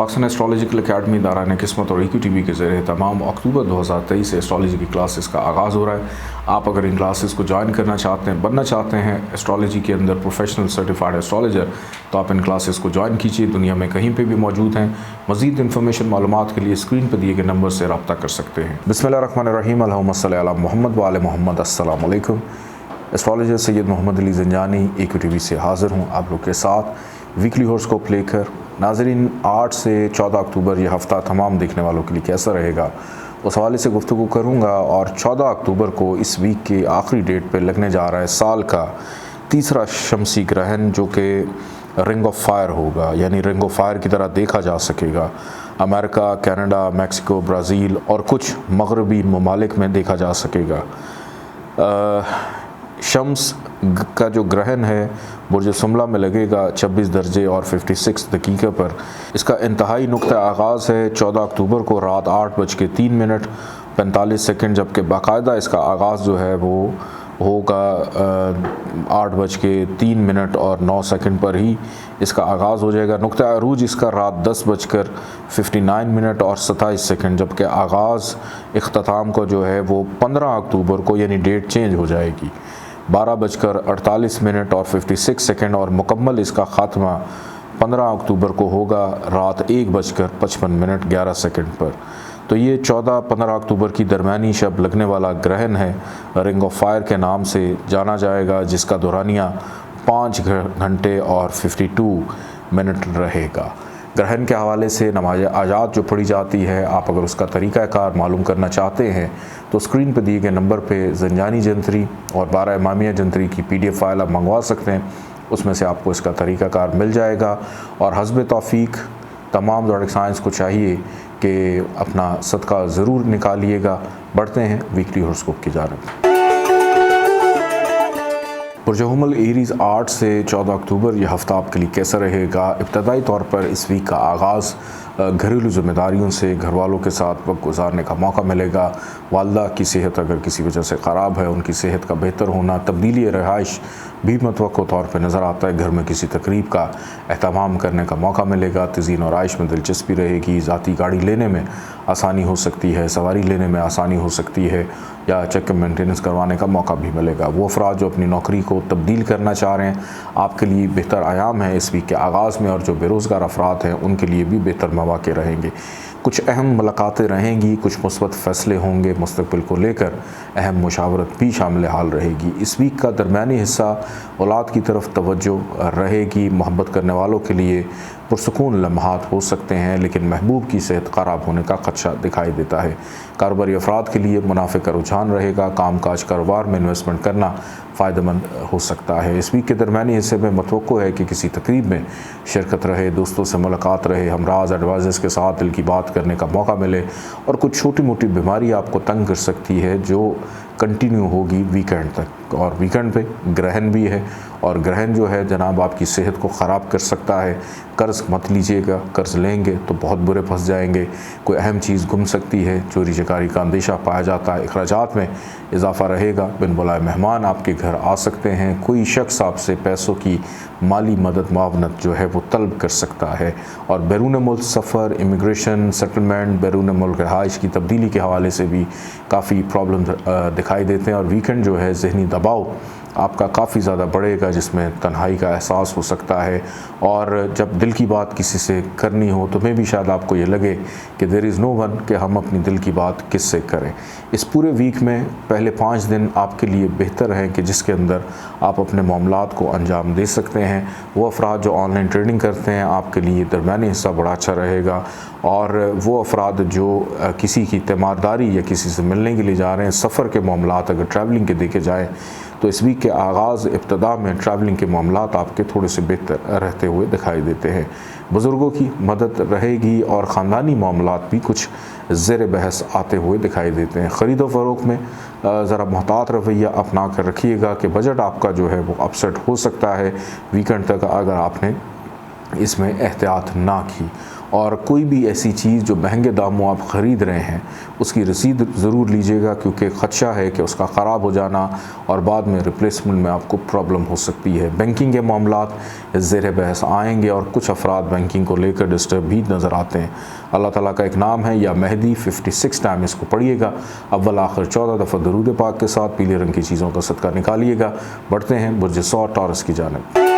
Pakistan astrological academy दारान किस्मत और EQTV के ज़रिए तमाम अक्टूबर 2023 से एस्ट्रोलॉजी की क्लासेस का आगाज़ हो रहा है। आप अगर इन क्लासेस को ज्वाइन करना चाहते हैं, बनना चाहते हैं एस्ट्रोलॉजी के अंदर प्रोफेशनल सर्टिफाइड एस्ट्रोलॉजर, तो आप इन क्लासेस को ज्वाइन कीजिए। दुनिया में कहीं पर भी मौजूद हैं। मज़ीद इन्फॉर्मेशन मालूमात के लिए स्क्रीन पर दिए गए नंबर से रब्ता कर सकते हैं। बिस्मिल्लाहिर्रहमानिर्रहीम, अल्लाहुम्मा सल्ली अला मुहम्मद व आले मुहम्मद। अस्सलामु अलैकुम। एस्ट्रोलॉजर सैयद मोहम्मद अली ज़ंजानी EQTV से हाज़िर हूँ आप लोग के साथ वीकली हॉरोस्कोप लेकर। नाज़रीन, 8 से 14 अक्टूबर ये हफ़्ता तमाम देखने वालों के लिए कैसा रहेगा उस हवाले से गुफ्तगू करूँगा। और 14 अक्टूबर को इस वीक के आखिरी डेट पे लगने जा रहा है साल का तीसरा शमसी ग्रहण, जो कि रिंग ऑफ फायर होगा, यानी रिंग ऑफ फायर की तरह देखा जा सकेगा। अमेरिका, कनाडा, मैक्सिको, ब्राज़ील और कुछ मगरबी ममालिक में देखा जा सकेगा। शम्स का जो ग्रहण है बुर्ज सुमला में लगेगा 26 दर्जे और 56 दकीक़े पर। इसका इंतहाई नुक्ता आगाज़ है 14 अक्टूबर को रात 8:03:45, जबकि बाकायदा इसका आगाज़ जो है वो होगा 8:03 और 9 पर ही इसका आगाज़ हो जाएगा। नुक्ता अरूज इसका रात 10:59 और 27, जबकि आगाज़ इख्तिताम को जो है वो 15 अक्टूबर को, यानी डेट चेंज हो जाएगी, 12:48 और 56, और मुकम्मल इसका ख़ात्मा 15 अक्टूबर को होगा रात 1:55 11 पर। तो ये 14-15 अक्टूबर की दरमियानी शब लगने वाला ग्रहण है, रिंग ऑफ फायर के नाम से जाना जाएगा, जिसका दौरानिया 5 घंटे और 52 रहेगा। ग्रहण के हवाले से नमाज आजाद जो पढ़ी जाती है, आप अगर उसका तरीक़ाकार मालूम करना चाहते हैं तो स्क्रीन पर दिए गए नंबर पे ज़ंजानी जंतरी और 12 इमामिया जंतरी की PDF फ़ाइल आप मंगवा सकते हैं। उसमें से आपको इसका तरीक़ाकार मिल जाएगा। और हस्ब तौफ़ीक तमाम ज़ोडिक साइंस को चाहिए कि अपना सदका ज़रूर निकालिएगा। बढ़ते हैं वीकली हॉरोस्कोप की जानिब। बुर्ज हुमल एरीज़ 8 से 14 अक्टूबर यह हफ़्ता आपके लिए कैसा रहेगा। इब्तदाई तौर पर इस वीक का आगाज़ घरेलू ज़िम्मेदारियों से घर वालों के साथ वक्त गुजारने का मौका मिलेगा। वालदा की सेहत अगर किसी वजह से ख़राब है, उनकी सेहत का बेहतर होना, तब्दीली रहाइश भी मुतवक्को तौर पर नज़र आता है। घर में किसी तकरीब का एहतमाम करने का मौका मिलेगा। तज़ीन और आइश में दिलचस्पी रहेगी। ज़ाती गाड़ी लेने में आसानी हो सकती है, सवारी लेने में आसानी हो सकती है, या चेक मेंटेनेंस करवाने का मौका भी मिलेगा। वो अफराद जो अपनी नौकरी को तब्दील करना चाह रहे हैं, आपके लिए बेहतर आयाम है इस वीक के आगाज़ में। और जो बेरोज़गार अफराद हैं उनके लिए भी बेहतर मौके रहेंगे। कुछ अहम मुलाकातें रहेंगी, कुछ मुस्बत फ़ैसले होंगे, मुस्तक़बिल को लेकर अहम मुशावरत भी शामिल हाल रहेगी। इस वीक का दरमियानी हिस्सा औलाद की तरफ तवज्जो रहेगी। मोहब्बत करने वालों के लिए पुरसुकून लम्हात हो सकते हैं, लेकिन महबूब की सेहत ख़राब होने का खदशा दिखाई देता है। कारोबारी अफराद के लिए मुनाफे का रुझान रहेगा। काम काज कारोबार में इन्वेस्टमेंट करना फ़ायदेमंद हो सकता है। इस वीक के दरमियानी हिस्से में मतवक्को है कि किसी तकरीब में शिरकत रहे, दोस्तों से मुलाकात रहे, हमराज एडवाइज़र्स के साथ दिल की बात करने का मौका मिले। और कुछ छोटी मोटी बीमारी आपको तंग कर सकती है जो कंटिन्यू होगी वीकेंड तक। और वीकेंड पे ग्रहण भी है, और ग्रहण जो है जनाब आपकी सेहत को ख़राब कर सकता है। कर्ज़ मत लीजिएगा, कर्ज़ लेंगे तो बहुत बुरे फंस जाएंगे। कोई अहम चीज़ गुम सकती है, चोरी चकारी का अंदेशा पाया जाता है। अखराजात में इजाफ़ा रहेगा। बिन बुलाए मेहमान आपके घर आ सकते हैं। कोई शख्स आपसे पैसों की माली मदद मुआवनत जो है वो तलब कर सकता है। और बैरून मुल्क सफ़र, इमिग्रेशन, सेटलमेंट, बैरून मुल्क रहाइश की तब्दीली के हवाले से भी काफ़ी प्रॉब्लम दिखाई देते हैं। और वीकेंड जो है ज़हनी दबाव आपका काफ़ी ज़्यादा बढ़ेगा, जिसमें तन्हाई का एहसास हो सकता है। और जब दिल की बात किसी से करनी हो तो मैं भी शायद आपको ये लगे कि देयर इज़ नो वन, कि हम अपनी दिल की बात किससे करें। इस पूरे वीक में पहले 5 दिन आपके लिए बेहतर हैं कि जिसके अंदर आप अपने मामलात को अंजाम दे सकते हैं। वो अफराद जो ऑनलाइन ट्रेडिंग करते हैं, आपके लिए दरमियानी हिस्सा बड़ा अच्छा रहेगा। और वो अफराद जो किसी की तीमारदारी या किसी से मिलने के लिए जा रहे हैं, सफ़र के मामलात अगर ट्रैवलिंग के देखे जाएँ तो इस वीक के आगाज़ इब्तदा में ट्रैवलिंग के मामलात आपके थोड़े से बेहतर रहते हुए दिखाई देते हैं। बुज़ुर्गों की मदद रहेगी और ख़ानदानी मामलात भी कुछ ज़ेर बहस आते हुए दिखाई देते हैं। ख़रीदो फ़रोख्त में ज़रा मोहतात रवैया अपना कर रखिएगा कि बजट आपका जो है वो अपसेट हो सकता है वीकेंड तक, अगर आपने इसमें एहतियात ना की। और कोई भी ऐसी चीज़ जो महंगे दामों आप ख़रीद रहे हैं उसकी रसीद ज़रूर लीजिएगा, क्योंकि ख़दशा है कि उसका ख़राब हो जाना और बाद में रिप्लेसमेंट में आपको प्रॉब्लम हो सकती है। बैंकिंग के मामलात ज़ेर बहस आएंगे और कुछ अफराद बैंकिंग को लेकर डिस्टर्ब भी नज़र आते हैं। अल्लाह ताला का एक नाम है या मेहदी, 56 टाइम इसको पढ़िएगा, अव्वल आखिर 14 दफ़ा दरूद पाक के साथ पीले रंग की चीज़ों का सदका निकालिएगा। बढ़ते हैं बुर्ज सौ टॉरस की जानिब।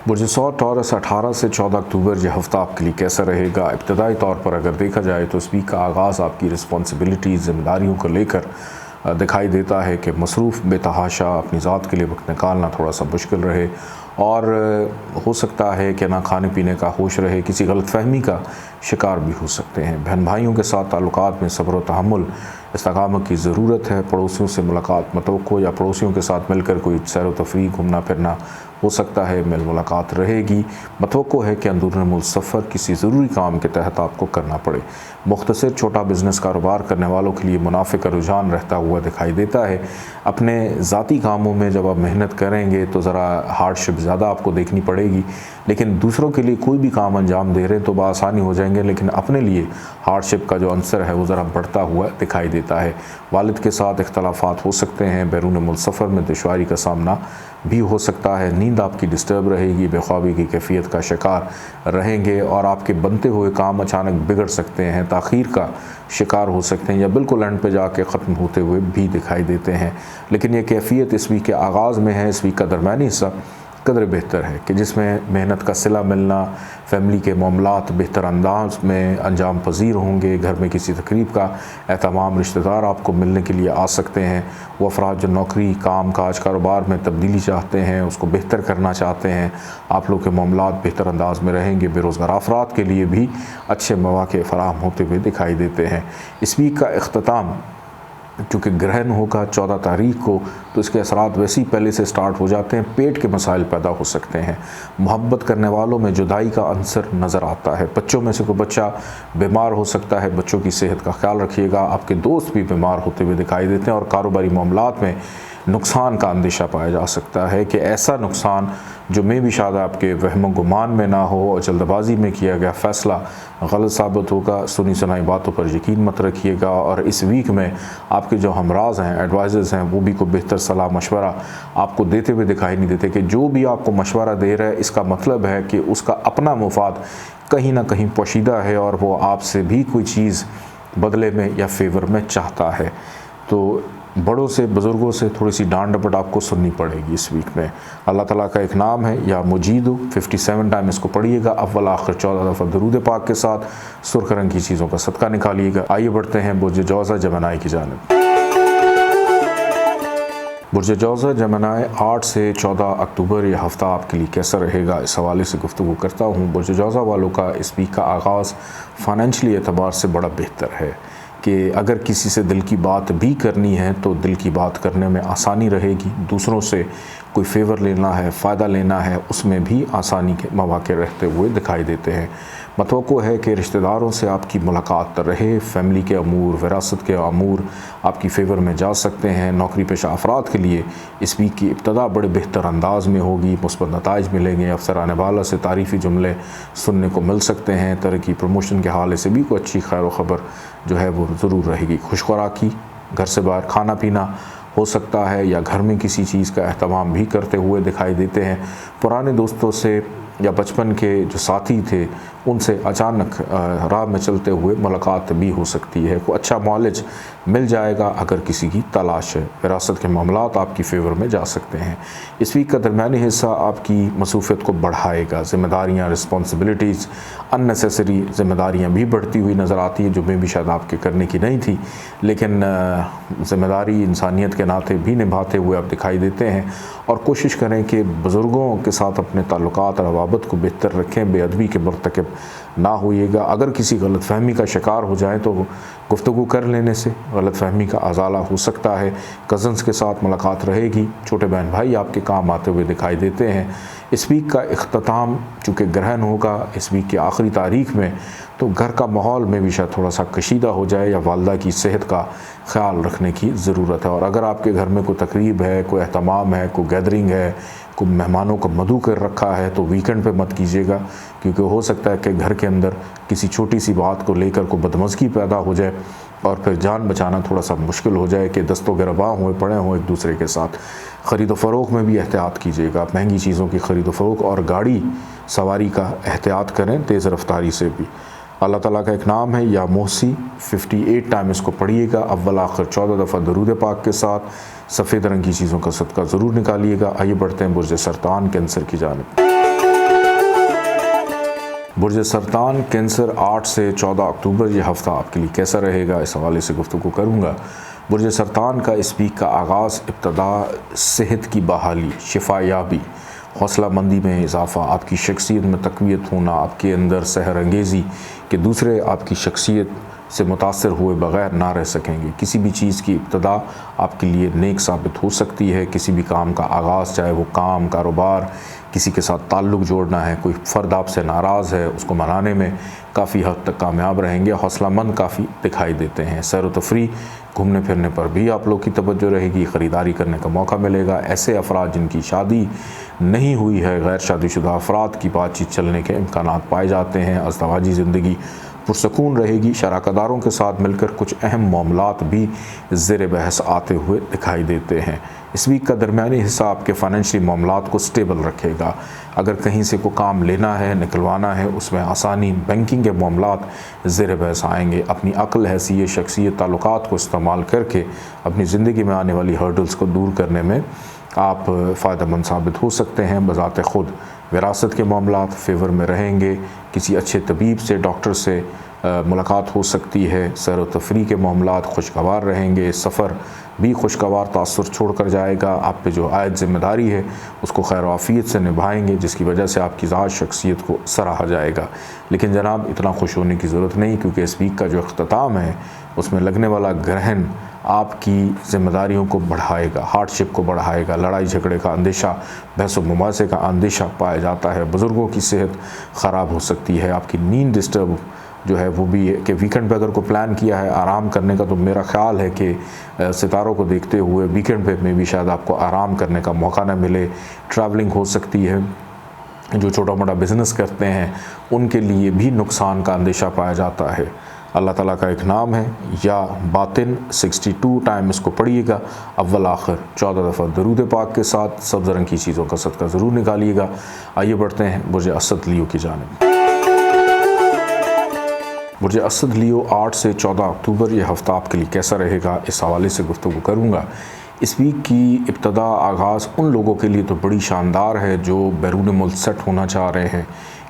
बुर्ज सौ टॉरस 18 से 14 अक्टूबर यह हफ़्ता आपके लिए कैसा रहेगा? इब्तदाई तौर पर अगर देखा जाए तो इस वीक का आगाज़ आपकी रिस्पॉन्सिबिलिटीज़, ज़िम्मेदारियों को लेकर दिखाई देता है कि मसरूफ़ बेतहाशा अपनी ज़ात के लिए वक्त निकालना थोड़ा सा मुश्किल रहे और हो सकता है कि ना खाने पीने का होश रहे, किसी गलतफ़हमी का शिकार भी हो सकते हैं। बहन भाइयों के साथ ताल्लुकात में सब्र व तहम्मुल, इस्तकामत की ज़रूरत है। पड़ोसियों से मुलाकात मतवक्को या पड़ोसियों के साथ मिलकर कोई सैर व तफरीह, घूमना फिरना हो सकता है, मिल मुलाकात रहेगी। मतवक्को है कि अंदरूनी मुल्क सफ़र किसी ज़रूरी काम के तहत आपको करना पड़े। मुख्तसर छोटा बिज़नेस कारोबार करने वालों के लिए मुनाफे का रुझान रहता हुआ दिखाई देता है। अपने ज़ाती कामों में जब आप मेहनत करेंगे तो ज़रा हार्डशिप ज़्यादा आपको देखनी पड़ेगी, लेकिन दूसरों के लिए कोई भी काम अंजाम दे रहे हैं तो बआसानी हो जाएंगे, लेकिन अपने लिए हार्डशिप का जो अंसर है वो ज़रा बढ़ता हुआ दिखाई देता है। वालिद के साथ इख्तलाफात हो सकते हैं, बैरून मुल्क सफ़र में दुश्वारी का सामना भी हो सकता है। नींद आपकी डिस्टर्ब रहेगी, बेख्वाबी की कैफियत का शिकार रहेंगे और आपके बनते हुए काम अचानक बिगड़ सकते हैं, ताख़ीर का शिकार हो सकते हैं या बिल्कुल एंड पे जाके ख़त्म होते हुए भी दिखाई देते हैं। लेकिन ये कैफियत इस वीक के आगाज़ में है। इस वीक का दरमियानी हिस्सा कदर बेहतर है कि जिसमें मेहनत का सिला मिलना, फैमिली के मामलात बेहतर अंदाज में अंजाम पजीर होंगे। घर में किसी तकरीब का एहतमाम, रिश्तेदार आपको मिलने के लिए आ सकते हैं। वो अफराद जो नौकरी, काम काज, कारोबार में तब्दीली चाहते हैं, उसको बेहतर करना चाहते हैं, आप लोग के मामलात बेहतर अंदाज में रहेंगे। बेरोज़गार अफराद के लिए भी अच्छे मौक़े फ़राहम होते हुए दिखाई देते हैं। इस वीक का इख्तिताम चूँकि ग्रहण होगा 14 तारीख को, तो इसके असरात वैसे ही पहले से स्टार्ट हो जाते हैं। पेट के मसाइल पैदा हो सकते हैं। मोहब्बत करने वालों में जुदाई का अंसर नज़र आता है। बच्चों में से कोई बच्चा बीमार हो सकता है, बच्चों की सेहत का ख्याल रखिएगा। आपके दोस्त भी बीमार होते हुए दिखाई देते हैं और कारोबारी मामलात में नुकसान का अंदेशा पाया जा सकता है कि ऐसा नुकसान जो में भी शायद आपके वहम गुमान में ना हो और जल्दबाजी में किया गया फ़ैसला गलत साबित होगा। सुनी सुनाई बातों पर यकीन मत रखिएगा। और इस वीक में आपके जो हमराज हैं, एडवाइज़र्स हैं, वो भी कोई बेहतर सलाह मशवरा आपको देते हुए दिखाई नहीं देते कि जो भी आपको मशवरा दे रहा है इसका मतलब है कि उसका अपना मुफाद कहीं ना कहीं पोशीदा है और वो आपसे भी कोई चीज़ बदले में या फेवर में चाहता है। तो बड़ों से, बुज़ुर्गों से थोड़ी सी डांट डपट आपको सुननी पड़ेगी इस वीक में। अल्लाह ताला का एक नाम है या मुजीदु, 57 टाइम इसको पढ़िएगा, अव्वल आखिर 14 दफ़ा दरूद पाक के साथ सुर्ख रंग की चीज़ों का सदका निकालिएगा। आइए बढ़ते हैं बुर्ज जौज़ा जमनाई की जानिब। बुर्ज जौज़ा जमनाई 8 से 14 अक्टूबर यह हफ़्ता आपके लिए कैसा रहेगा, इस हवाले से गुफ्तगू करता हूँ। बुर्ज जौज़ा वालों का इस वीक का आगाज़ फ़ाइनेंशली एतबार से बड़ा बेहतर है कि अगर किसी से दिल की बात भी करनी है तो दिल की बात करने में आसानी रहेगी। दूसरों से कोई फेवर लेना है, फ़ायदा लेना है, उसमें भी आसानी के मौके रहते हुए दिखाई देते हैं। मतवक्को है कि रिश्तेदारों से आपकी मुलाकात रहे। फैमिली के अमूर, विरासत के अमूर आपकी फेवर में जा सकते हैं। नौकरी पेशा अफराद के लिए इस वीक की इब्तदा बड़े बेहतर अंदाज में होगी। मुस्बत नताइज मिलेंगे। अफसरान बाला से तारीफ़ी जुमले सुनने को मिल सकते हैं। तरक्की प्रमोशन के हवाले से भी कोई अच्छी खैर ख़बर जो है वो ज़रूर रहेगी। खुशखुराकी, घर से बाहर खाना पीना हो सकता है या घर में किसी चीज़ का अहतमाम भी करते हुए दिखाई देते हैं। पुराने दोस्तों से या बचपन के जो साथी थे उनसे अचानक राह में चलते हुए मुलाकात भी हो सकती है। कोई अच्छा मॉलेज मिल जाएगा अगर किसी की तलाश है। विरासत के मामलात आपकी फेवर में जा सकते हैं। इस वीक का दरमियानी हिस्सा आपकी मसरूफियत को बढ़ाएगा। ज़िम्मेदारियाँ, रिस्पॉन्सिबिलिटीज़, अननेसेसरी ज़िम्मेदारियाँ भी बढ़ती हुई नज़र आती हैं जो मैं भी शायद आपके करने की नहीं थी, लेकिन ज़िम्मेदारी इंसानियत के नाते भी निभाते हुए आप दिखाई देते हैं। और कोशिश करें कि बुज़ुर्गों के साथ अपने ताल्लुकात और रवाबत को बेहतर रखें। बेअदबी के मर्तकब ना होइएगा। अगर किसी गलतफ़हमी का शिकार हो जाए तो गुफ्तगू कर लेने से गलतफ़हमी का अजाला हो सकता है। कज़न्स के साथ मुलाकात रहेगी। छोटे बहन भाई आपके काम आते हुए दिखाई देते हैं। इस वीक का इख्तिताम चूँकि ग्रहण होगा इस वीक की आखिरी तारीख में, तो घर का माहौल में भी शायद थोड़ा सा कशीदा हो जाए या वालदा की सेहत का ख्याल रखने की ज़रूरत है। और अगर आपके घर में कोई तकरीब है, कोई एहतमाम है, कोई गैदरिंग है, को मेहमानों को मदऊ कर रखा है तो वीकेंड पे मत कीजिएगा, क्योंकि हो सकता है कि घर के अंदर किसी छोटी सी बात को लेकर को बदमज़गी पैदा हो जाए और फिर जान बचाना थोड़ा सा मुश्किल हो जाए कि दस्तों गिरबां हुए पड़े हों एक दूसरे के साथ। ख़रीदो फ़रोख्त में भी एहतियात कीजिएगा, महंगी चीज़ों की ख़रीदो फ़रोख्त और गाड़ी सवारी का एहतियात करें तेज़ रफ्तारी से भी। अल्लाह ताला का एक नाम है या मोहसी, 58 टाइम इसको पढ़िएगा, अव्वल आखिर 14 दफ़ा दरूद पाक के साथ। सफ़ेद रंग की चीज़ों का सदका ज़रूर निकालिएगा। आइए बढ़ते हैं बुर्ज सरतान कैंसर की जानिब। बुर्ज सरतान कैंसर 8 से 14 अक्टूबर ये हफ़्ता आपके लिए कैसा रहेगा, इस हवाले से गुफ्तगू करूँगा। बुर्ज सरतान का इस वीक का आगाज़, इब्तदा सेहत की बहाली, शिफायाबी, हौसला मंदी में इजाफ़ा, आपकी शख्सियत में तक़वियत होना, आपके अंदर सहर अंगेज़ी कि दूसरे आपकी शख्सियत से मुतासर हुए बग़ैर ना रह सकेंगे। किसी भी चीज़ की इब्तदा आपके लिए नेक साबित हो सकती है। किसी भी काम का आगाज़, चाहे वो काम, कारोबार, किसी के साथ ताल्लुक़ जोड़ना है, कोई फ़र्द आपसे नाराज़ है, उसको मनाने में काफ़ी हद तक कामयाब रहेंगे। हौसलामंद काफ़ी दिखाई देते हैं। सैर व तफरी, घूमने फिरने पर भी आप लोग की तवज्जो रहेगी। ख़रीदारी करने का मौका मिलेगा। ऐसे अफराद जिनकी शादी नहीं हुई है, गैर शादीशुदा अफराद की बातचीत चलने के इम्कानात पाए जाते हैं। अज़दवाजी ज़िंदगी पुरसकून रहेगी। शराकदारों के साथ मिलकर कुछ अहम मामलात भी ज़ेर बहस आते हुए दिखाई देते हैं। इस वीक का दरमियानी हिस्सा आपके फ़ाइनेंशियल मामलात को स्टेबल रखेगा। अगर कहीं से कोई काम लेना है, निकलवाना है, उसमें आसानी, बैंकिंग के मामलात ज़ेर बहस आएंगे। अपनी अक्ल, हैसियत, शख्सियत, ताल्लुकात को इस्तेमाल करके अपनी ज़िंदगी में आने वाली हर्डल्स को दूर करने में आप फ़ायदेमंद साबित हो सकते हैं। बज़ाते ख़ुद विरासत के मामलात फेवर में रहेंगे। किसी अच्छे तबीब से, डॉक्टर से मुलाकात हो सकती है। सैर व तफरी के मामलात खुशगवार रहेंगे। सफ़र भी खुशगवार तासुर छोड़ कर जाएगा। आप पे जो आयद ज़िम्मेदारी है उसको खैर आफ़ियत से निभाएंगे, जिसकी वजह से आपकी ज़ात शख्सियत को सराहा जाएगा। लेकिन जनाब, इतना खुश होने की ज़रूरत नहीं, क्योंकि इस वीक का जो अख्ताम है उसमें लगने वाला ग्रहण आपकी ज़िम्मेदारियों को बढ़ाएगा, हार्डशिप को बढ़ाएगा। लड़ाई झगड़े का अंदेशा, बहस व मुबासे का अंदेशा पाया जाता है। बुज़ुर्गों की सेहत ख़राब हो सकती है। आपकी नींद डिस्टर्ब जो है वो भी है कि वीकेंड पे अगर कोई प्लान किया है आराम करने का, तो मेरा ख़्याल है कि सितारों को देखते हुए वीकेंड पे में भी शायद आपको आराम करने का मौका ना मिले। ट्रैवलिंग हो सकती है। जो छोटा मोटा बिज़नेस करते हैं उनके लिए भी नुकसान का अंदेशा पाया जाता है। अल्लाह ताला का एक नाम है या बातिन, 62 टाइम इसको पढ़िएगा, अव्वल आखिर 14 दफ़ा दरूद पाक के साथ। सब्ज़ रंग की चीज़ों का सदका ज़रूर निकालिएगा। आइए बढ़ते हैं बुर्ज असद लियो की जानिब। बुर्ज असद लियो 8 से 14 अक्टूबर ये हफ़्ता आपके लिए कैसा रहेगा, इस हवाले से गुफ्तगू करूँगा। इस वीक की इब्तदा आगाज़ उन लोगों के लिए तो बड़ी शानदार है जो बैरून मुल्क सेट होना चाह रहे हैं,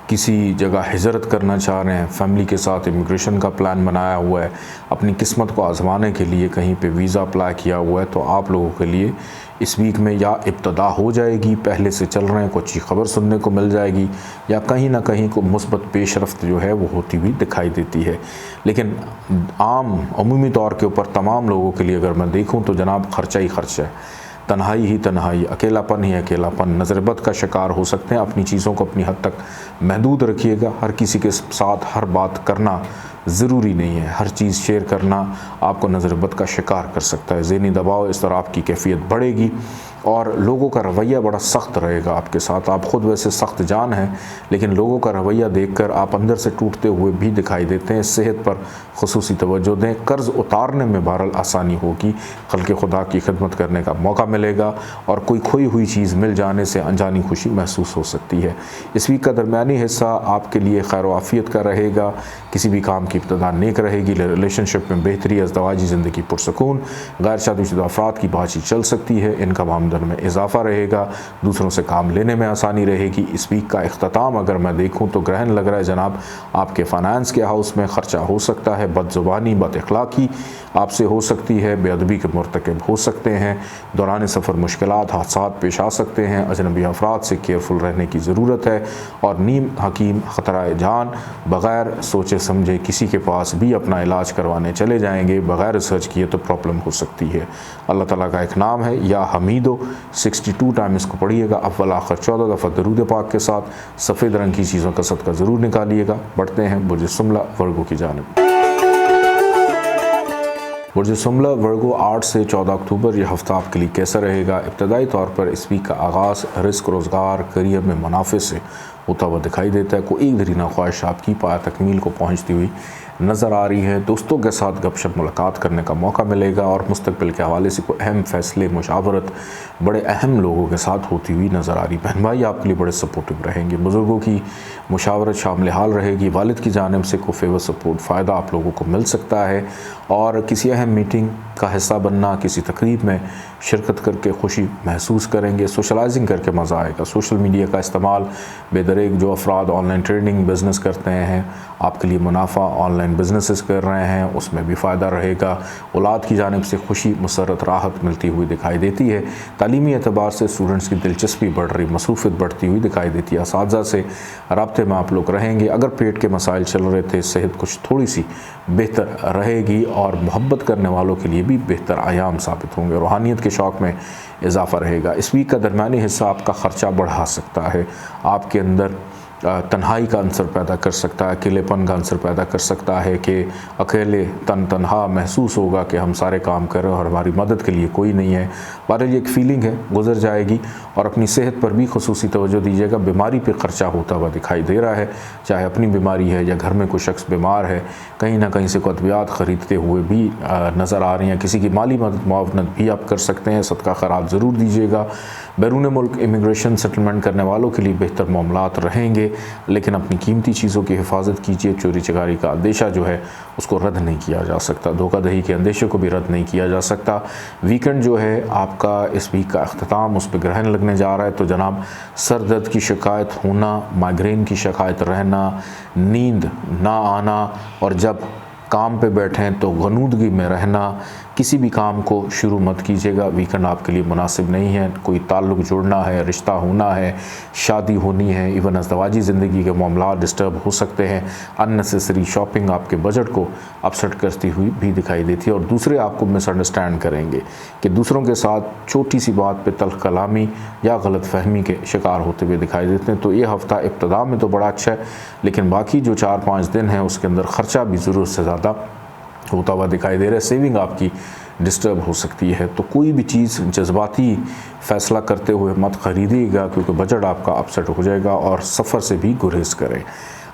किसी जगह हिजरत करना चाह रहे हैं, फैमिली के साथ इमिग्रेशन का प्लान बनाया हुआ है, अपनी किस्मत को आजमाने के लिए कहीं पे वीज़ा अप्लाई किया हुआ है। तो आप लोगों के लिए इस वीक में या इब्तदा हो जाएगी, पहले से चल रहे हैं, कुछ अच्छी खबर सुनने को मिल जाएगी, या कहीं ना कहीं को मुस्बत पेशरफ्त जो है वो होती हुई दिखाई देती है। लेकिन आम अमूमी तौर के ऊपर तमाम लोगों के लिए अगर मैं देखूँ तो जनाब खर्चा ही खर्चा है, तन्हाई ही तन्हाई, अकेलापन ही अकेलापन, नज़रबद का शिकार हो सकते हैं। अपनी चीज़ों को अपनी हद तक महदूद रखिएगा। हर किसी के साथ हर बात करना ज़रूरी नहीं है। हर चीज़ शेयर करना आपको नज़रबद का शिकार कर सकता है। ज़हनी दबाव, इस तरह आपकी कैफियत बढ़ेगी और लोगों का रवैया बड़ा सख्त रहेगा आपके साथ। आप ख़ुद वैसे सख्त जान हैं, लेकिन लोगों का रवैया देखकर आप अंदर से टूटते हुए भी दिखाई देते हैं। सेहत पर ख़ुसूसी तवज्जो दें। कर्ज़ उतारने में बहरहाल आसानी होगी। खल्क़े खुदा की खिदमत करने का मौका मिलेगा और कोई खोई हुई चीज़ मिल जाने से अनजानी खुशी महसूस हो सकती है। इस वीक का दरमियानी हिस्सा आपके लिए खैर व आफ़ियत का रहेगा। किसी भी काम की इब्तदा नेक रहेगी। रिलेशनशिप में बेहतरी, अज़दवाजी ज़िंदगी पुरसकून, गैर शादीशुदा अफराद की बातचीत चल सकती है। इनकम आमदन में इजाफ़ा रहेगा। दूसरों से काम लेने में आसानी रहेगी। इस वीक का इख्तिताम अगर मैं देखूँ तो ग्रहण लग रहा है जनाब, आपके फ़ाइनेंस के हाउस में ख़र्चा हो सकता है। बदज़ुबानी, बदअख़लाक़ी आपसे हो सकती है। बेअदबी के मुर्तकिब हो सकते हैं। दौरान सफ़र मुश्किलात, हादसात पेश आ सकते हैं। अजनबी अफराद से केयरफुल रहने की ज़रूरत है। और नीम हकीम ख़तरा जान, बग़ैर सोचे समझे किसी के पास भी अपना इलाज करवाने चले जाएंगे, बग़ैर रिसर्च किए तो प्रॉब्लम हो सकती है। अल्लाह ताला का एक नाम है या हमीदो, 62 टाइम इसको पढ़िएगा, अव्वल आखिर 14 दफ़ा दरूद पाक के साथ। सफ़ेद रंग की चीज़ों का सदका ज़रूर निकालिएगा। बढ़ते हैं बुर्ज सुमला वर्गों की जानिब। बुर्ज सुमला वर्गो 8 से 14 अक्टूबर यह हफ्ता आपके लिए कैसा रहेगा। इब्तदाई तौर पर इस वीक का आगाज़ रिस्क, रोज़गार, करियर में मुनाफे से होता हुआ दिखाई देता है। कोई एक दरीना ख्वाहिश आपकी पाया तकमील को पहुँचती हुई नज़र आ रही है। दोस्तों के साथ गपशप मुलाकात करने का मौका मिलेगा और मुस्तकबिल के हवाले से कोई अहम फैसले, मुशावरत बड़े अहम लोगों के साथ होती हुई नज़र आ रही। बहन भाई आपके लिए बड़े सपोर्टिव रहेंगे, बुज़ुर्गों की मुशावरत शामिल हाल रहेगी, वालिद की जानिब से कोई फेवर सपोर्ट फ़ायदा आप लोगों को मिल सकता है और किसी अहम मीटिंग का हिस्सा बनना, किसी तकरीब में शिरकत करके खुशी महसूस करेंगे, सोशलाइजिंग करके मज़ा आएगा। सोशल मीडिया का इस्तेमाल बेदरेक जो अफराद ऑनलाइन ट्रेडिंग बिज़नेस करते हैं, आपके लिए मुनाफा ऑनलाइन बिजनेसेस कर रहे हैं, उसमें भी फ़ायदा रहेगा। औलाद की जानिब से खुशी, मसरत, राहत मिलती हुई दिखाई देती है। तालीमी एतबार से स्टूडेंट्स की दिलचस्पी बढ़ रही, मसरूफियत बढ़ती हुई दिखाई देती है। असातिज़ा से राब्ते में आप लोग रहेंगे। अगर पेट के मसाइल चल रहे थे, सेहत कुछ थोड़ी सी बेहतर रहेगी और मोहब्बत करने वालों के लिए भी बेहतर आयाम साबित होंगे। रूहानियत के शौक़ में इजाफ़ा रहेगा। इस वीक का दरमियानी हिस्सा आपका ख़र्चा बढ़ा सकता है, आपके अंदर तन्हाई का अंसर पैदा कर सकता है, अकेलेपन का अंसर पैदा कर सकता है कि अकेले तन्हा महसूस होगा कि हम सारे काम कर रहे हैं और हमारी मदद के लिए कोई नहीं है। बहरहाल ये एक फ़ीलिंग है, गुजर जाएगी। और अपनी सेहत पर भी ख़ुसूसी तवज्जो दीजिएगा। बीमारी पे ख़र्चा होता हुआ दिखाई दे रहा है, चाहे अपनी बीमारी है या घर में कोई शख्स बीमार है, कहीं ना कहीं से कोई अद्वियात ख़रीदते हुए भी नज़र आ रही हैं। किसी की माली मदद मुआवनत भी आप कर सकते हैं। सदका खैरात ज़रूर दीजिएगा। बैरून मुल्क इमिग्रेशन सेटलमेंट करने वालों के लिए बेहतर मामलात रहेंगे, लेकिन अपनी कीमती चीज़ों की हिफाजत कीजिए। चोरी चकारी का अंदेशा जो है उसको रद्द नहीं किया जा सकता, धोखाधड़ी के अंदेशे को भी रद्द नहीं किया जा सकता। वीकेंड जो है आपका, इस वीक का अख्ताम, उस पर ग्रहण लगने जा रहा है, तो जनाब सर दर्द की शिकायत होना, माइग्रेन की शिकायत रहना, नींद ना आना और जब काम पे बैठें तो गनूदगी में रहना, किसी भी काम को शुरू मत कीजिएगा। वीकेंड आपके लिए मुनासिब नहीं है। कोई ताल्लुक़ जुड़ना है, रिश्ता होना है, शादी होनी है, इवन अज़दवाजी ज़िंदगी के मामला डिस्टर्ब हो सकते हैं। अननेसेसरी शॉपिंग आपके बजट को अपसेट करती हुई भी दिखाई देती है और दूसरे आपको मिसअंडरस्टैंड करेंगे कि दूसरों के साथ छोटी सी बात पे तल्ख़ कलामी या गलत फहमी के शिकार होते हुए दिखाई देते हैं। तो ये हफ़्ता इब्तिदा में तो बड़ा अच्छा है, लेकिन बाकी जो 4-5 दिन हैं उसके अंदर ख़र्चा भी ज़रूरत से ज़्यादा होता हुआ दिखाई दे रहा है। सेविंग आपकी डिस्टर्ब हो सकती है। तो कोई भी चीज़ जज्बाती फ़ैसला करते हुए मत ख़रीदिएगा, क्योंकि बजट आपका अपसेट हो जाएगा और सफ़र से भी गुरेज करें।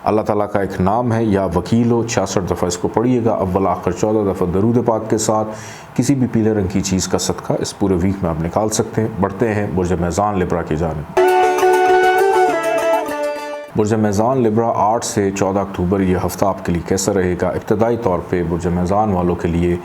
अल्लाह ताला का एक नाम है या वकील हो, 66 दफ़ा इसको पढ़िएगा, अव्वल आखिर 14 दफ़ा दरूद पाक के साथ। किसी भी पीले रंग की चीज़ का सदका इस पूरे वीक में आप निकाल सकते हैं। बढ़ते हैं बुर्ज मेज़ान लिब्रा की जानिब। बुर्ज मेज़ान लिब्रा 8 से 14 अक्टूबर यह हफ़्ता आपके लिए कैसा रहेगा। इब्तदाई तौर पे बुर्ज मेज़ान वालों के लिए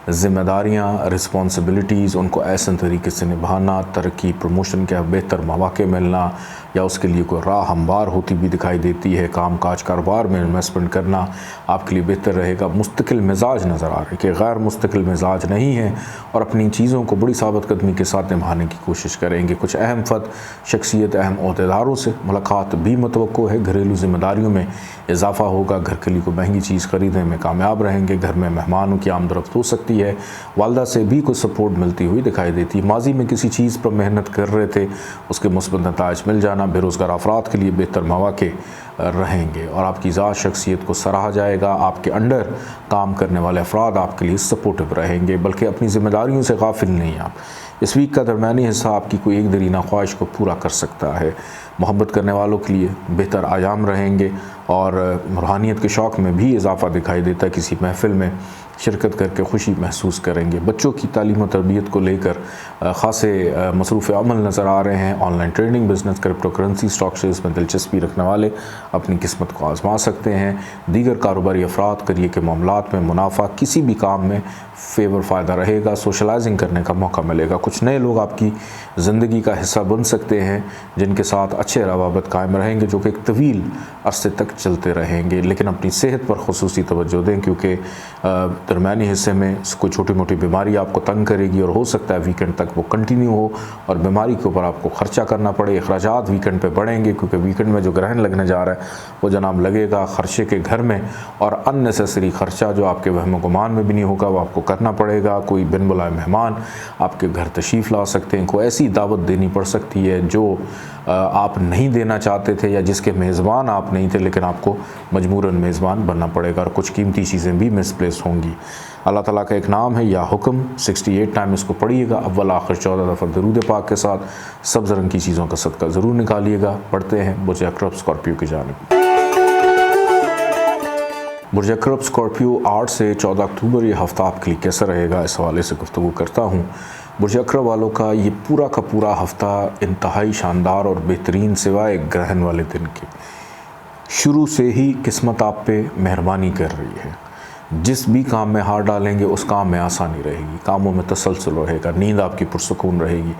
ज़िम्मेदारियाँ, रिस्पॉन्सिबिलिटीज़, उनको ऐसे तरीके से निभाना, तरक्की, प्रमोशन के बेहतर मौक़े मिलना या उसके लिए कोई राह हमवार होती भी दिखाई देती है। काम काज कारोबार में इन्वेस्टमेंट करना आपके लिए बेहतर रहेगा। मुस्तकिल मिजाज नज़र आ रहा है कि गैर मुस्तकिल मिजाज नहीं है और अपनी चीज़ों को बड़ी साबित कदमी के साथ निभाने की कोशिश करेंगे। कुछ अहम फ़द शख्सियत, अहम ओहदेदारों से मुलाकात भी मुतवक्को है। घरेलू ज़िम्मेदारियों में इजाफ़ा होगा। घर के लिए कोई महंगी चीज़ ख़रीदने में कामयाब रहेंगे। घर में मेहमानों की आमदरफ्त हो सकती है। वालदा से भी कुछ सपोर्ट मिलती हुई दिखाई देती है। माजी में किसी चीज़ पर मेहनत कर रहे थे, उसके मुस्बत नताइज मिल जाना। बेरोज़गार अफराद के लिए बेहतर मौक़े रहेंगे और आपकी ज़ात शख्सियत को सराहा जाएगा। आपके अंडर काम करने वाले अफराद आपके लिए सपोर्टिव रहेंगे, बल्कि अपनी ज़िम्मेदारियों से गाफिल नहीं। आप इस वीक का दरमियानी हिस्सा आपकी कोई एक दरीना ख्वाहिश को पूरा कर सकता है। मोहब्बत करने वालों के लिए बेहतर आयाम रहेंगे और रूहानियत के शौक़ में भी इजाफ़ा दिखाई देता है। किसी महफ़िल में शिरकत करके खुशी महसूस करेंगे। बच्चों की तालीम और तरबियत को लेकर ख़ासे मसरूफ़ अमल नज़र आ रहे हैं। Online trading, business, crypto currency, stock shares में दिलचस्पी रखने वाले अपनी किस्मत को आज़मा सकते हैं। दीगर कारोबारी अफराद करियर के मामलात में मुनाफा, किसी भी काम में फेवर फ़ायदा रहेगा। सोशलाइजिंग करने का मौका मिलेगा। कुछ नए लोग आपकी ज़िंदगी का हिस्सा बन सकते हैं जिनके साथ अच्छे रवाबत कायम रहेंगे, जो कि एक तवील अरसे तक चलते रहेंगे। लेकिन अपनी सेहत पर ख़ुसूसी तवज्जो दें, क्योंकि दरमियानी हिस्से में कोई छोटी मोटी बीमारी आपको तंग करेगी और हो सकता है वीकेंड तक वो कंटिन्यू हो और बीमारी के ऊपर आपको ख़र्चा करना पड़े। अखराजात वीकेंड पे बढ़ेंगे, क्योंकि वीकेंड में जो ग्रहण लगने जा रहा है वो जनाब लगेगा खर्चे के घर में, और अननेसेसरी ख़र्चा जो आपके वहम गुमान में भी नहीं होगा वो आपको करना पड़ेगा। कोई बिन बुलाए मेहमान आपके घर तशरीफ़ ला सकते हैं। कोई ऐसी दावत देनी पड़ सकती है जो आप नहीं देना चाहते थे या जिसके मेज़बान आप नहीं थे, लेकिन आपको मजबूरन मेज़बान बनना पड़ेगा और कुछ कीमती चीज़ें भी मिसप्लेस होंगी। अल्लाह ताला का एक नाम है या हुक्म, 68 टाइम इसको पढ़िएगा अव्वल आखिर 14 दफ़ा दरूद पाक के साथ। सब्ज़ रंग की चीज़ों का सदका ज़रूर निकालिएगा। पढ़ते हैं बुर्ज अक़रब स्कॉर्पियो की जानिब। बुर्ज अक़रब स्कॉर्पियो 8 से 14 अक्टूबर ये हफ़्ता आपके लिए कैसा रहेगा, इस हवाले से गुफ्तगू करता हूँ। बुर्ज अक़रब वालों का ये पूरा का पूरा हफ़्ता इंतहाई शानदार और बेहतरीन, सिवाय ग्रहण वाले दिन के। शुरू से ही किस्मत आप पे मेहरबानी कर रही है। जिस भी काम में हाथ डालेंगे उस काम में आसानी रहेगी, कामों में तसलसल रहेगा, नींद आपकी पुरसुकून रहेगी।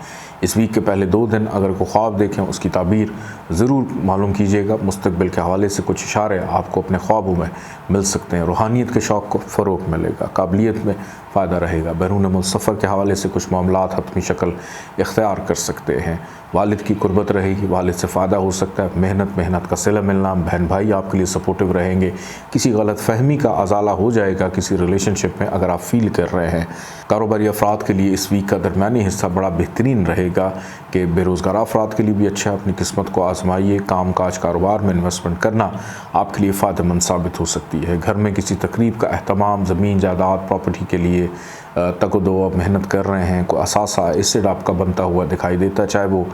इस वीक के पहले 2 दिन अगर कोई ख्वाब देखें उसकी ताबीर ज़रूर मालूम कीजिएगा। मुस्तकबिल के हवाले से कुछ इशारे आपको अपने ख्वाबों में मिल सकते हैं। रूहानियत के शौक़ को फ़रोग़ मिलेगा, काबिलियत में फ़ायदा रहेगा। बैरून मुल्क सफ़र के हवाले से कुछ मामलात हतमी शक्ल इख्तियार कर सकते हैं। वालिद की कुर्बत रहेगी, वालिद से फ़ायदा हो सकता है। मेहनत का सिला मिलना, बहन भाई आपके लिए सपोर्टिव रहेंगे। किसी गलत फहमी का अजाला हो जाएगा किसी रिलेशनशिप में अगर आप फील कर रहे हैं। कारोबारी अफराद के लिए इस वीक का दरमियानी हिस्सा बड़ा बेहतरीन रहेगा कि बेरोज़गार अफराद के लिए भी अच्छा है। अपनी किस्मत को आजमाइए। काम काज कारोबार में इन्वेस्टमेंट करना आपके लिए फ़ायदेमंद साबित हो सकती है। घर में किसी तकरीब का अहतमाम, ज़मीन जायदाद प्रॉपर्टी के लिए तकदो मेहनत कर रहे हैं, कोई असासा एसिड आपका बनता हुआ दिखाई देता है। चाहे वो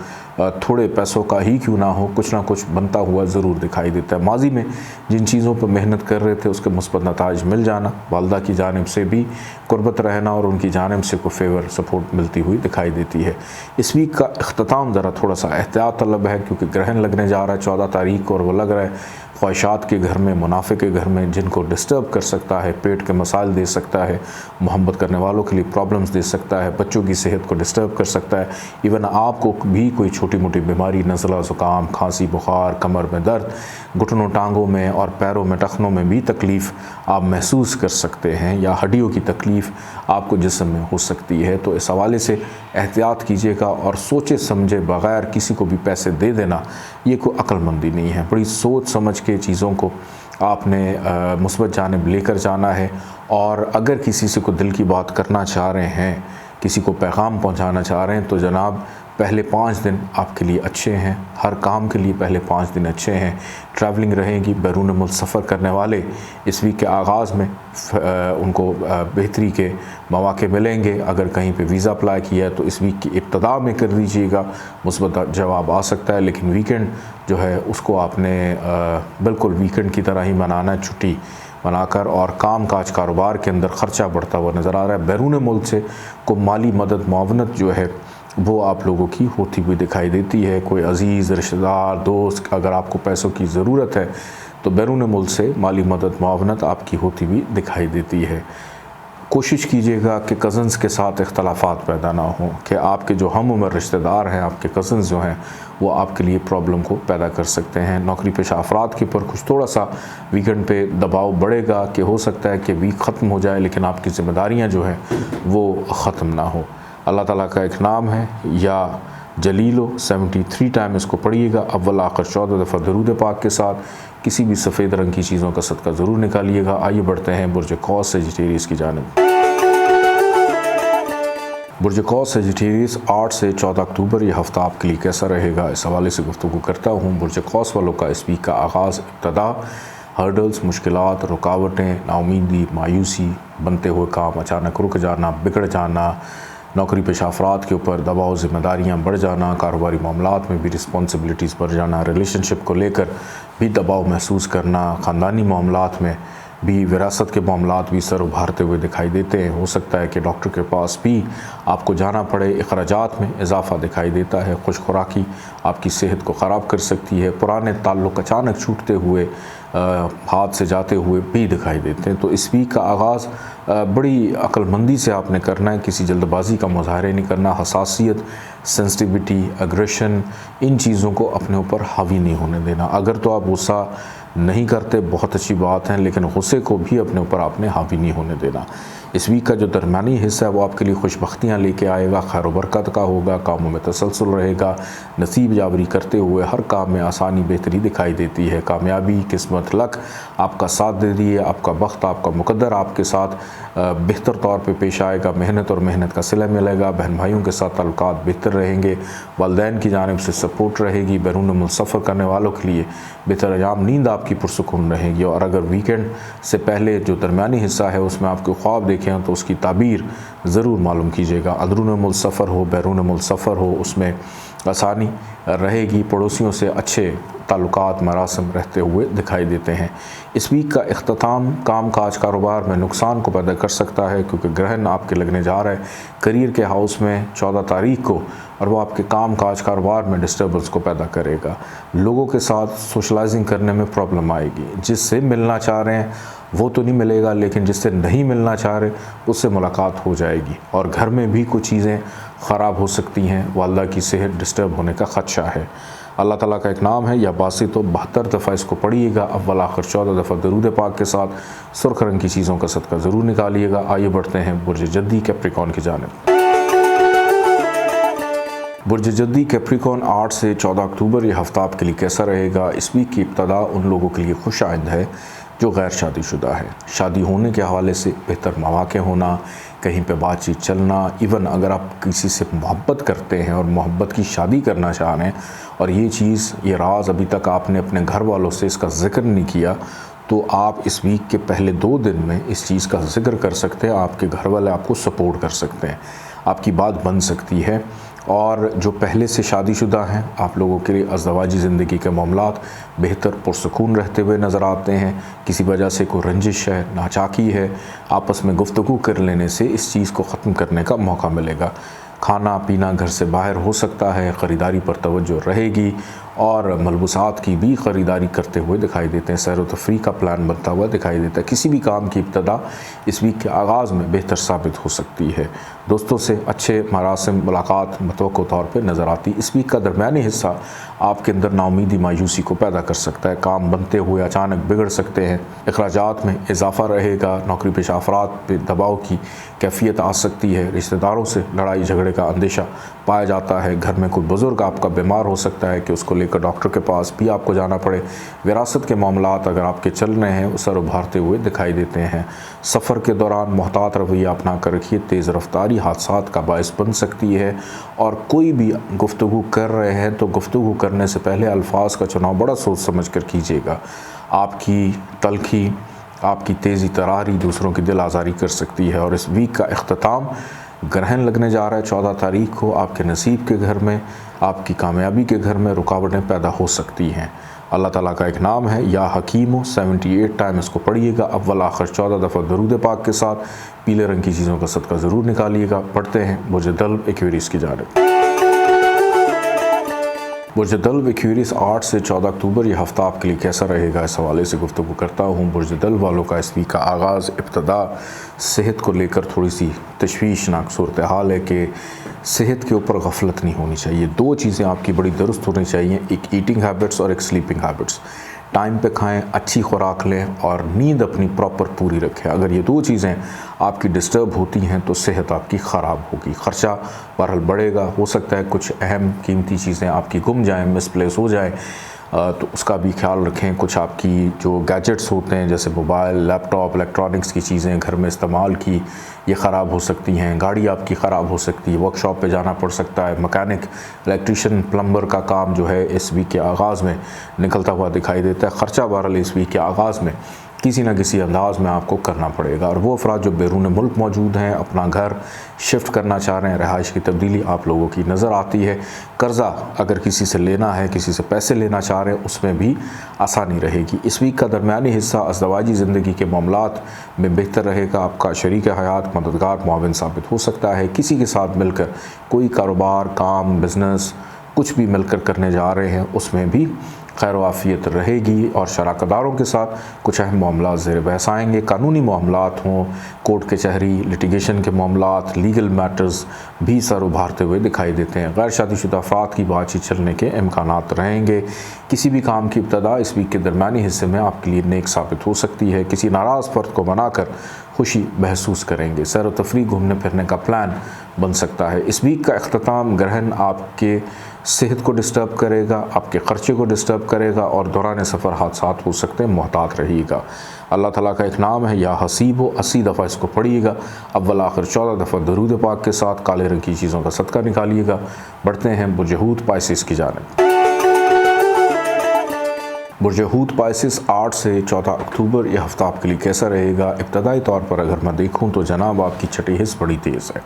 थोड़े पैसों का ही क्यों ना हो, कुछ ना कुछ बनता हुआ ज़रूर दिखाई देता है। माजी में जिन चीज़ों पर मेहनत कर रहे थे उसके मुस्बत नताइज मिल जाना, वालदा की जानिब से भी कुर्बत रहना और उनकी जानिब से कोई फेवर सपोर्ट मिलती हुई दिखाई देती है। इस वीक का अख्ताम ज़रा थोड़ा सा एहतियात तलब है क्योंकि ग्रहण लगने जा रहा है 14 तारीख को, और वो लग रहा है ख्वाहिशात के घर में, मुनाफे के घर में, जिनको डिस्टर्ब कर सकता है, पेट के मसाइल दे सकता है, मोहब्बत करने वालों के लिए प्रॉब्लम्स दे सकता है, बच्चों की सेहत को डिस्टर्ब कर सकता है। इवन आपको भी कोई छोटी मोटी बीमारी, नज़ला, ज़ुकाम, खांसी, बुखार, कमर में दर्द, घुटनों टांगों में और पैरों में टखनों में भी तकलीफ़ आप महसूस कर सकते हैं, या हड्डियों की तकलीफ़ आपको जिस्म में हो सकती है। तो इस हवाले से एहतियात कीजिएगा और सोचे समझे बग़ैर किसी को भी पैसे दे देना ये कोई अक्लमंदी नहीं है। बड़ी सोच समझ के चीज़ों को आपने मुस्बत जानिब लेकर जाना है। और अगर किसी से को दिल की बात करना चाह रहे हैं, किसी को पैगाम पहुंचाना चाह रहे हैं, तो जनाब पहले 5 दिन आपके लिए अच्छे हैं। हर काम के लिए पहले 5 दिन अच्छे हैं। ट्रैवलिंग रहेगी, बैरून मुल्क सफ़र करने वाले इस वीक के आगाज़ में उनको बेहतरी के मौके मिलेंगे। अगर कहीं पे वीज़ा अप्लाई किया है तो इस वीक की इब्तदा में कर दीजिएगा, मुस्बत जवाब आ सकता है। लेकिन वीकेंड जो है उसको आपने बिल्कुल वीकेंड की तरह ही मनाना है, छुट्टी मनाकर, और काम काज कारोबार के अंदर ख़र्चा बढ़ता हुआ नज़र आ रहा है। बैरून मुल्क से को माली मदद मुआवनत जो है वो आप लोगों की होती हुई दिखाई देती है। कोई अज़ीज़, रिश्तेदार, दोस्त, अगर आपको पैसों की ज़रूरत है तो बैरून मुल्क से माली मदद मुआवनत आपकी होती हुई दिखाई देती है। कोशिश कीजिएगा कि कज़न्स के साथ इख्तलाफात पैदा ना हों, कि आपके जो हम उम्र रिश्तेदार हैं, आपके कज़न्स जो हैं, वो आपके लिए प्रॉब्लम को पैदा कर सकते हैं। नौकरी पेशा अफराद के ऊपर कुछ थोड़ा सा वीकेंड पे दबाव बढ़ेगा कि हो सकता है कि वीक ख़त्म हो जाए लेकिन आपकी ज़िम्मेदारियाँ जो हैं वो ख़त्म ना हो। अल्लाह ताला का एक नाम है या जलीलो, 73 टाइम इसको पढ़िएगा अव्वल आखिर 14 दफ़ा दरूद पाक के साथ। किसी भी सफ़ेद रंग की चीज़ों का सदका ज़रूर निकालिएगा। आइए बढ़ते हैं बुर्ज कौस सजिटेरियस की जानिब। बुर्ज कौस सजिटेरियस 8 से 14 अक्टूबर ये हफ़्ता आपके लिए कैसा रहेगा, इस हवाले से गुफ्तगू करता हूँ। बुर्ज कौस वालों का इस वीक का आगाज़, इब्तदा, हर्डल्स, मुश्किलात, रुकावटें, नाउमीदी, मायूसी, बनते हुए काम अचानक रुक जाना, बिगड़ जाना, नौकरी पेशा अफराद के ऊपर दबाव, ज़िम्मेदारियाँ बढ़ जाना, कारोबारी मामलात में भी रिस्पॉन्सिबिलिटीज़ बढ़ जाना, रिलेशनशिप को लेकर भी दबाव महसूस करना, ख़ानदानी मामलात में भी, विरासत के मामलात भी सर उभारते हुए दिखाई देते हैं। हो सकता है कि डॉक्टर के पास भी आपको जाना पड़े। अखराजात में इजाफ़ा दिखाई देता है। खुश खुराकी आपकी सेहत को ख़राब कर सकती है। पुराने ताल्लुक़ अचानक छूटते हुए, हाथ से जाते हुए भी दिखाई देते हैं। तो इस वीक का आगाज़ बड़ी अक्लमंदी से आपने करना है, किसी जल्दबाजी का मुज़ाहरे नहीं करना। हसासियत, सेंसिटिविटी, एग्रेशन, इन चीज़ों को अपने ऊपर हावी नहीं होने देना। अगर तो आप गुस्सा नहीं करते बहुत अच्छी बात है, लेकिन गुस्से को भी अपने ऊपर आपने हावी नहीं होने देना। इस वीक का जो दरमियानी हिस्सा है वो आपके लिए खुशबख्तियाँ लेके आएगा, खैर बरकत का होगा, कामों में तसलसल रहेगा, नसीब जावरी करते हुए हर काम में आसानी बेहतरी दिखाई देती है। कामयाबी, किस्मत, लक आपका साथ दे रही है, आपका वक्त, आपका मुकद्दर आपके साथ बेहतर तौर पे पेश आएगा। मेहनत और मेहनत का सिला मिलेगा, बहन भाइयों के साथ ताल्लुकात बेहतर रहेंगे, वालिदैन की जानिब से सपोर्ट रहेगी। बैरून मुल्क सफ़र करने वालों के लिए बेहतर अयाम, नींद आपकी पुरसुकून रहेगी। और अगर वीकेंड से पहले जो दरमियानी हिस्सा है उसमें आपके ख्वाब देखें तो उसकी ताबीर ज़रूर मालूम कीजिएगा। अंदरून मुल्क सफ़र हो, बैरून मुल्क सफ़र हो, उसमें आसानी रहेगी। पड़ोसियों से अच्छे ताल्लुकात, मरासम रहते हुए दिखाई देते हैं। इस वीक का इख्तिताम काम काज कारोबार में नुकसान को पैदा कर सकता है, क्योंकि ग्रहण आपके लगने जा रहा है करियर के हाउस में 14 तारीख को, और वो आपके काम काज कारोबार में डिस्टर्बेंस को पैदा करेगा। लोगों के साथ सोशलाइजिंग करने में प्रॉब्लम आएगी। जिससे मिलना चाह रहे हैं वो तो नहीं मिलेगा, लेकिन जिससे नहीं मिलना चाह रहे उससे मुलाकात हो जाएगी। और घर में भी कुछ चीज़ें ख़राब हो सकती हैं, वालदा की सेहत डिस्टर्ब होने का ख़दशा है। अल्लाह ताला का एक नाम है या बासी, तो 72 दफ़ा इसको पढ़िएगा, अव्वल आखिर 14 दफ़ा दरूद पाक के साथ सुर्ख रंग की चीज़ों का सदका ज़रूर निकालिएगा। आइए बढ़ते हैं बुर्ज जद्दी कैप्रिकॉन की जानिब। बुर्ज जद्दी कैप्रिकॉन 8 से 14 अक्टूबर ये हफ्ता आपके लिए कैसा रहेगा। इस वीक की इब्तदा उन लोगों के लिए खुश आइंद है जो गैर शादीशुदा है। शादी होने के हवाले से बेहतर मौक़े होना, कहीं पे बातचीत चलना, इवन अगर आप किसी से मोहब्बत करते हैं और मोहब्बत की शादी करना चाह रहे हैं और ये चीज़, ये राज अभी तक आपने अपने घर वालों से इसका ज़िक्र नहीं किया, तो आप इस वीक के पहले 2 दिन में इस चीज़ का ज़िक्र कर सकते हैं। आपके घर वाले आपको सपोर्ट कर सकते हैं, आपकी बात बन सकती है। और जो पहले से शादीशुदा हैं, आप लोगों के लिए अज़दवाजी ज़िंदगी के मामलात बेहतर पुरसुकून रहते हुए नज़र आते हैं। किसी वजह से कोई रंजिश है, नाचाकी है, आपस में गुफ्तगू कर लेने से इस चीज़ को ख़त्म करने का मौका मिलेगा। खाना पीना घर से बाहर हो सकता है, ख़रीदारी पर तवज्जो रहेगी और मलबूसात की भी ख़रीदारी करते हुए दिखाई देते हैं। सैर व तफरीह का प्लान बनता हुआ दिखाई देता है। किसी भी काम की इब्तदा इस वीक के आगाज़ में बेहतर साबित हो सकती है। दोस्तों से अच्छे मरासिम मुलाकात मतवक्को तौर पर नज़र आती। इस वीक का दरमियानी हिस्सा आपके अंदर नाउमीदी, मायूसी को पैदा कर सकता है। काम बनते हुए अचानक बिगड़ सकते हैं, अखराजात में इजाफ़ा रहेगा, नौकरी पेशा अफराद पर दबाव की कैफियत आ सकती है, रिश्तेदारों से लड़ाई झगड़े का अंदेशा पाया जाता है। घर में कोई बुज़ुर्ग आपका बीमार हो सकता है कि उसको लेकर डॉक्टर के पास भी आपको जाना पड़े। विरासत के मामलात अगर आपके चल रहे हैं सर उभारते हुए दिखाई देते हैं। सफ़र के दौरान मोहतात रवैया अपना कर रखिए, तेज़ रफ्तारी हादसात का बायस बन सकती है। और कोई भी गुफ्तगू कर रहे हैं तो गुफ्तगू करने से पहले अल्फाज का चुनाव बड़ा सोच समझ कर कीजिएगा। आपकी तलखी, आपकी तेज़ी तरारी दूसरों की दिल आज़ारी कर सकती है। और इस वीक का इख्तिताम ग्रहण लगने जा रहा है 14 तारीख को। आपके नसीब के घर में, आपकी कामयाबी के घर में रुकावटें पैदा हो सकती हैं। अल्लाह ताला का एक नाम है या हकीमो, 78 टाइम इसको पढ़िएगा, अव्वल आखिर 14 दफ़ा दरूद पाक के साथ पीले रंग की चीज़ों का सदका ज़रूर निकालिएगा। पढ़ते हैं बुर्ज दल्ब एक्वेरियस की जानिब। बुर्ज दल्ब एक्वेरियस 8 से 14 अक्टूबर ये हफ़्ता आपके लिए कैसा रहेगा, इस हवाले से गुफ्तगू करता हूँ। बुर्ज दल्ब वालों का इस वीक का आगाज़, इब्तदा सेहत को लेकर थोड़ी सी तशवीशनाक सूरत हाल है कि सेहत के ऊपर गफलत नहीं होनी चाहिए। 2 चीज़ें आपकी बड़ी दुरुस्त होनी चाहिए, एक ईटिंग हैबिट्स और एक स्लीपिंग हैबिट्स। टाइम पे खाएं, अच्छी खुराक लें और नींद अपनी प्रॉपर पूरी रखें। अगर ये 2 चीज़ें आपकी डिस्टर्ब होती हैं तो सेहत आपकी ख़राब होगी, ख़र्चा बहरहाल बढ़ेगा। हो सकता है कुछ अहम कीमती चीज़ें आपकी गुम जाएं, मिसप्लेस हो जाएं, तो उसका भी ख्याल रखें। कुछ आपकी जो गैजेट्स होते हैं जैसे मोबाइल, लैपटॉप, इलेक्ट्रॉनिक्स की चीज़ें घर में इस्तेमाल की, ये ख़राब हो सकती हैं। गाड़ी आपकी ख़राब हो सकती है, वर्कशॉप पे जाना पड़ सकता है। मैकेनिक, इलेक्ट्रिशियन, प्लम्बर का काम जो है इस वीक के आगाज़ में निकलता हुआ दिखाई देता है। ख़र्चा बहरहाल इस वीक के आगाज़ में किसी न किसी अंदाज में आपको करना पड़ेगा। और वो अफराद जो बैरून मुल्क मौजूद हैं, अपना घर शिफ्ट करना चाह रहे हैं, रहाइश की तब्दीली आप लोगों की नज़र आती है। कर्ज़ा अगर किसी से लेना है, किसी से पैसे लेना चाह रहे हैं, उसमें भी आसानी रहेगी। इस वीक का दरमियानी हिस्सा अज़दवाजी ज़िंदगी के मामलात में बेहतर रहेगा। आपका शरीक हयात मददगार मुआविन साबित हो सकता है। किसी के साथ मिलकर कोई कारोबार, काम, बिज़नेस कुछ भी मिलकर करने जा रहे हैं उसमें भी खैर वाफ़ियत रहेगी। और शराकतदारों के साथ कुछ अहम मामलात ज़ेर बहस आएंगे। कानूनी मामलात हों, कोर्ट कचहरी, लिटिगेशन के मामलात, लीगल मैटर्स भी सर उभारते हुए दिखाई देते हैं। गैर शादीशुदा अफराद की बातचीत चलने के इम्कानात रहेंगे। किसी भी काम की इब्तदा इस वीक के दरमियानी हिस्से में आपके लिए नेक साबित हो सकती है। किसी नाराज़ फ़र्द को मनाकर खुशी महसूस करेंगे। सैर व तफरीह, घूमने फिरने का प्लान बन सकता है। इस वीक का अख्ताम ग्रहण आपके सेहत को डिस्टर्ब करेगा, आपके ख़र्चे को डिस्टर्ब करेगा और दौरान सफ़र हादसात हो सकते हैं, मोहतात रहिएगा। अल्लाह ताला का एक नाम है या हसीब हो, 80 दफ़ा इसको पढ़िएगा। अव्वल आखिर 14 दफ़ा दरूद पाक के साथ काले रंग की चीज़ों का सदका निकालिएगा। बढ़ते हैं बुर्ज हूत पाइसिस की जानिब। बुर्ज हूत पाइसिस 8 से 14 अक्टूबर यह हफ़्ता आपके लिए कैसा रहेगा? इब्तदाई तौर पर अगर मैं देखूँ तो जनाब आपकी छठी हिस्स बड़ी तेज़ है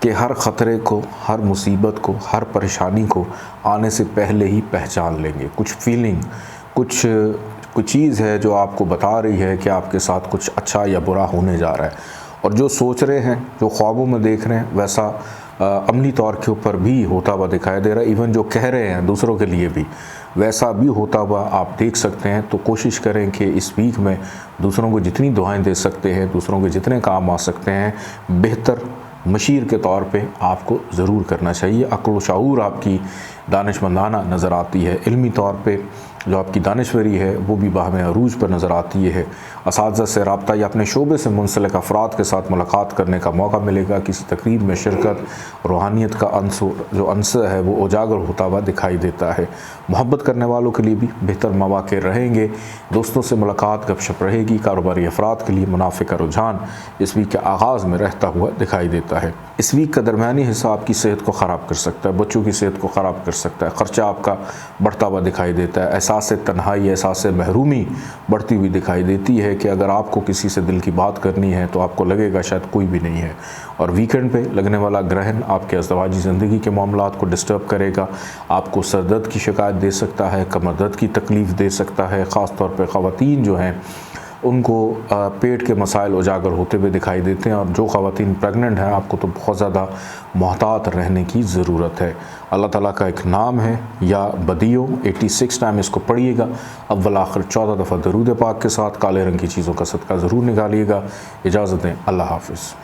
कि हर ख़तरे को, हर मुसीबत को, हर परेशानी को आने से पहले ही पहचान लेंगे। कुछ फीलिंग, कुछ चीज़ है जो आपको बता रही है कि आपके साथ कुछ अच्छा या बुरा होने जा रहा है, और जो सोच रहे हैं, जो ख्वाबों में देख रहे हैं, वैसा अमली तौर के ऊपर भी होता हुआ दिखाई दे रहा है। इवन जो कह रहे हैं दूसरों के लिए भी वैसा भी होता हुआ आप देख सकते हैं। तो कोशिश करें कि इस वीक में दूसरों को जितनी दुआएं दे सकते हैं, दूसरों के जितने काम आ सकते हैं, बेहतर मशीर के तौर पे आपको ज़रूर करना चाहिए। अक्ल व शऊर आपकी दानिशमंदाना नज़र आती है। इल्मी तौर पे जो आपकी दानिश्वरी है वो भी बाहमे अरूज पर नज़र आती है। असातिज़ा से रब्ता या अपने शोबे से मुंसलिक अफराद के साथ मुलाकात करने का मौका मिलेगा। किसी तकरीब में शिरकत, रूहानियत का अंसर है वो उजागर होता हुआ दिखाई देता है। मोहब्बत करने वालों के लिए भी बेहतर मौके रहेंगे। दोस्तों से मुलाकात, गपशप रहेगी। कारोबारी अफराद के लिए मुनाफे का रुझान इस वीक के आगाज़ में रहता हुआ दिखाई देता है। इस वीक का दरमियानी हिस्सा आपकी सेहत को ख़राब कर सकता है, बच्चों की सेहत को ख़राब कर सकता है। ख़र्चा आपका बढ़ता हुआ दिखाई देता है। एहसास तन्हाई, एहसास महरूमी बढ़ती हुई दिखाई देती है कि अगर आपको किसी से दिल की बात करनी है तो आपको लगेगा शायद कोई भी नहीं है। और वीकेंड पे लगने वाला ग्रहण आपके अज़दवाजी ज़िंदगी के मामलात को डिस्टर्ब करेगा। आपको सर दर्द की शिकायत दे सकता है, कमर दर्द की तकलीफ़ दे सकता है। ख़ास तौर पर ख़वातीन जो हैं उनको पेट के मसाइल उजागर होते हुए दिखाई देते हैं। और जो ख़वातीन प्रेग्नेंट हैं आपको तो बहुत ज़्यादा मोहतात रहने की ज़रूरत है। अल्लाह ताला का एक नाम है या बदियो, 86 टाइम इसको पढ़िएगा। अव्वल आखिर 14 दफ़ा दरूद पाक के साथ काले रंग की चीज़ों का सदका ज़रूर निकालिएगा। इजाज़त दें, अल्लाह हाफ़िज़।